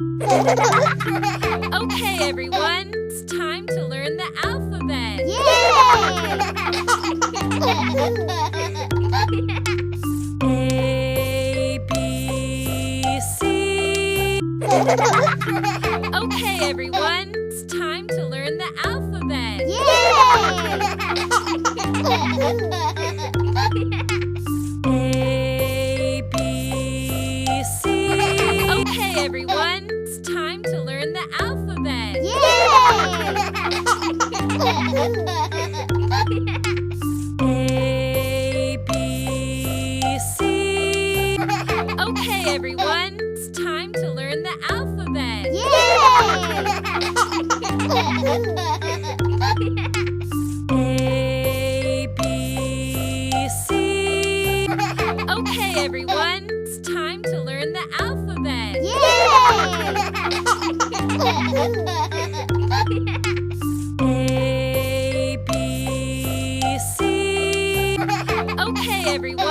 Okay, everyone, it's time to learn the alphabet. A, B, C. Okay, everyone, it's time to learn the alphabet. A, B, C. Okay, everyone, it's time to learn the alphabet. A, B, C. Okay, everyone, it's time to learn the alphabet. A, B, C. Okay, everyone, it's time to learn the alphabet. A, B, C. Okay, everyone.